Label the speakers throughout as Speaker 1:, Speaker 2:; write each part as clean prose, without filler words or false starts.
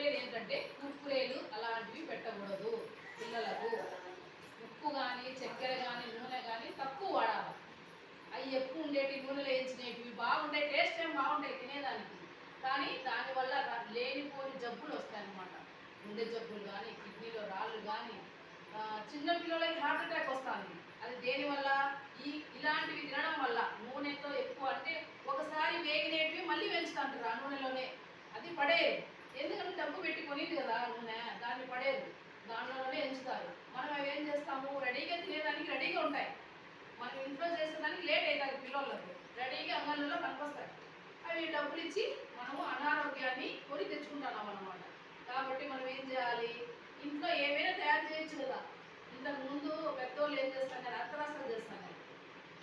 Speaker 1: చెప్పేది ఏంటంటే కుర్కురేలు అలాంటివి పెట్టకూడదు పిల్లలకు. ఉప్పు కానీ చక్కెర కానీ నూనె కానీ తక్కువ వాడాలి. అవి ఎక్కువ ఉండేవి నూనెలో వేయించినవి బాగుంటాయి, టేస్ట్ ఏం బాగుంటాయి తినేదానికి, కానీ దానివల్ల లేనిపోని జబ్బులు వస్తాయన్నమాట. గుండె జబ్బులు కానీ కిడ్నీలో రాళ్ళు కానీ, చిన్న పిల్లలకి హార్ట్ అటాక్ వస్తుంది. అది దేనివల్ల? ఇలాంటివి తినడం వల్ల. నూనెతో ఎక్కువ అంటే ఒకసారి వేగినేటివి మళ్ళీ పెంచుతుంటారు ఆ నూనెలోనే, అది పడేది. ఎందుకంటే డబ్బు పెట్టి కొనిది కదా నూనె, దాన్ని పడేది, దానిలోనే ఎంచుతారు. మనం అవి ఏం చేస్తాము, రెడీగా తినేదానికి రెడీగా ఉంటాయి, మనం ఇంట్లో చేసేదానికి లేట్ అవుతుంది, పిల్లలకు రెడీగా అంగళ్ళలో కనిపిస్తాయి. అవి డబ్బులు ఇచ్చి మనము అనారోగ్యాన్ని కొని తెచ్చుకుంటున్నాం అన్నమాట. కాబట్టి మనం ఏం చేయాలి, ఇంట్లో ఏమైనా తయారు చేయొచ్చు కదా. ఇంతకు ముందు పెద్దోళ్ళు ఏం చేస్తాను, అత్తరాసాలు చేస్తాను,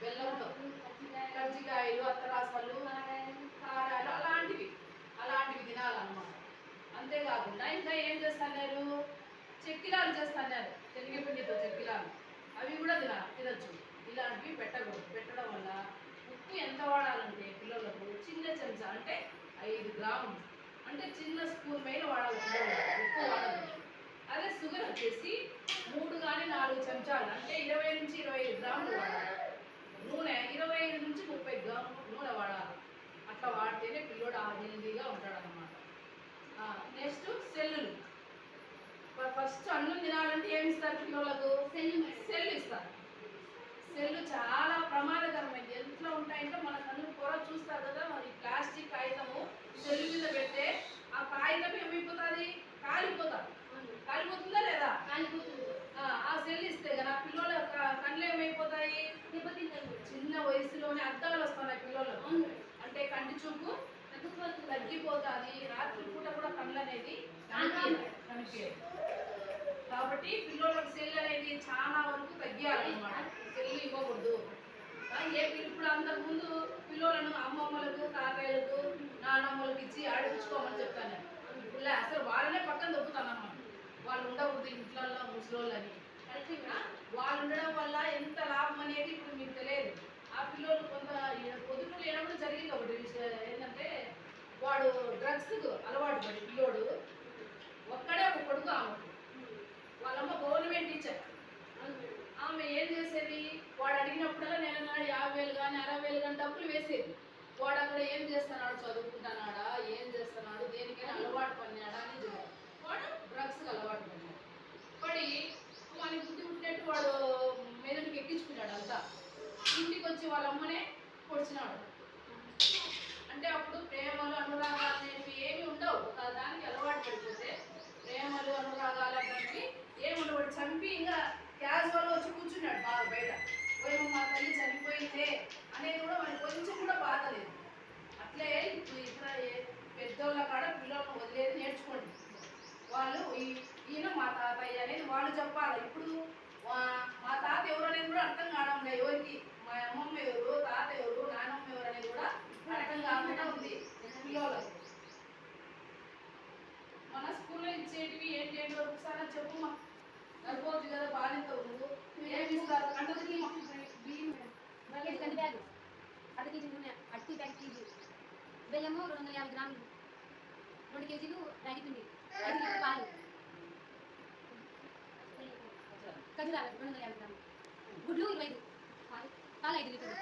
Speaker 1: బెల్లంతో కజ్జికాయలు, అత్తరాసాలు, కారాలు అలాంటివి తినాలన్నమాట. అంతేకాకుండా ఇంకా ఏం చేస్తున్నారు, చెక్కిలాలు చేస్తున్నారు, శనగపిండితో చెక్కిలాలు, అవి కూడా తినచ్చు. ఇలాంటివి పెట్టకూడదు. పెట్టడం వల్ల ఉప్పు ఎంత వాడాలంటే పిల్లలకు చిన్న చెంచా అంటే 5 గ్రాములు, అంటే చిన్న స్పూన్ మీద వాడాలి, ఉప్పు వాడదు. అదే షుగర్ వచ్చేసి 3 కానీ 4 చెంచాలు అంటే 20 నుంచి 25 గ్రాములు వాడాలి. నూనె 25 నుంచి 30 గ్రాములు నూనె వాడాలి. అట్లా వాడితేనే పిల్లోడు హెల్దీగా ఉంటాడనమాట. నెక్స్ట్ సెల్లులు. ఫస్ట్ అన్నం తినాలంటే ఏమి ఇస్తారు పిల్లలకు? సెల్లు ఇస్తారు. సెల్లు చాలా ప్రమాదకరమైనది. ఎంట్లో ఉంటాయంటే మన కన్ను పొర చూస్తారు కదా, మరి ప్లాస్టిక్ కాగితము సెల్లు మీద పెడితే ఆ కాగితం ఏమైపోతుంది, కాలిపోతుందా లేదా? ఆ సెల్ ఇస్తే కదా పిల్లల కళ్ళు ఏమైపోతాయి, చిన్న వయసులోనే అద్దాలు వస్తున్నాయి పిల్లలకు, అంటే కంటి చూపు తగ్గిపోతుంది. రాత్రి పూట కూడా కళ్ళు అనేది కనిపించదు. కాబట్టి పిల్లలకు సెల్ అనేది చాలా వరకు తగ్గియాలన్నమాట. సెల్ ఇవ్వకూడదు. ఇప్పుడు అంతకుముందు పిల్లలను అమ్మమ్మలకు, తాతయ్యలకు, నాన్నమ్మలకు ఇచ్చి ఆడిపించుకోమని చెప్తాను. ఇప్పుడు అసలు వాళ్ళనే పక్కన దొక్కుతానమ్మా, వాళ్ళు ఉండకూడదు ఇంట్లో ముసలోళ్ళని. వాళ్ళు ఉండడం వల్ల ఎంత లాభం అనేది ఇప్పుడు మీకు తెలియదు. ఆ పిల్లలు కొంత పొద్దుటూరు లేనప్పుడు జరిగింది ఒకటి ఏంటంటే, వాడు డ్రగ్స్కు అలవాటు పడి పిల్లోడు ఒక్కడే ఒక కొడుకు ఆమెకు, వాళ్ళమ్మ గవర్నమెంట్ టీచర్. ఆమె ఏం చేసేది, వాడు అడిగినప్పుడల్లా నెల 50,000 కానీ 60,000 కానీ డబ్బులు వేసేది. వాడు అక్కడ ఏం చేస్తున్నాడు, చదువుకుంటున్నాడా, ఏం చేస్తున్నాడు, దేనికైనా అలవాటు పడినాడా అని వాడు డ్రగ్స్కి అలవాటు పడి వాడిని బుద్ధి పుట్టినట్టు వాడు మెదడుకి ఎక్కించుకున్నాడు అంతా. ఇంటికి వచ్చి వాళ్ళ అమ్మనే పొడిచినాడు. అంటే అప్పుడు ప్రేమలు అనురాగాలు అనేవి ఏమి ఉండవు. దానికి అలవాటు పడిపోతే ప్రేమలు అనురాగాలు అనేవి ఏమి ఉండవు. చంపి ఇంకా క్యాజువల్గా వచ్చి కూర్చున్నాడు బాగా బయట. పోయి మా తల్లి చనిపోయిందే అనేది కూడా మనకి కొంచెం కూడా బాధ లేదు. అట్లే ఇప్పుడు ఇతర పెద్దోళ్ళ కాడ పిల్లలను వదిలేది నేర్చుకోండి. వాళ్ళు ఈయన మా తాతయ్య అనేది వాళ్ళు చెప్పాలి. ఇప్పుడు మా తాత ఎవరు అనేది కూడా అర్థం కావడం లేదు ఎవరికి. మా అమ్మమ్మ ఎవరు, తాత ఎవరు, నాన్నమ్మ ఎవరు అనేది కూడా అర్థం కాకుండా ఉంది పిల్లలకు. మన స్కూల్లో ఇచ్చేటివి ఏంటి ఏంటో ఒకసారి చెప్పు. మా సరిపోతుంది కదా, బాధ్యత నువ్వు ఏమి ఇస్తారు?
Speaker 2: కంది బ్యాగు, అర్ధ కేజీ నూనె, అట్టి ప్యాకెట్ కేజీ బెల్లము, 250 గ్రాములు, 2 కేజీలు రాగి పిండి, 5 లీటర్ పాలు, ఖజూరాలు 250 గ్రాములు, గుడ్లు 25, పాలు 5 లీటర్లు.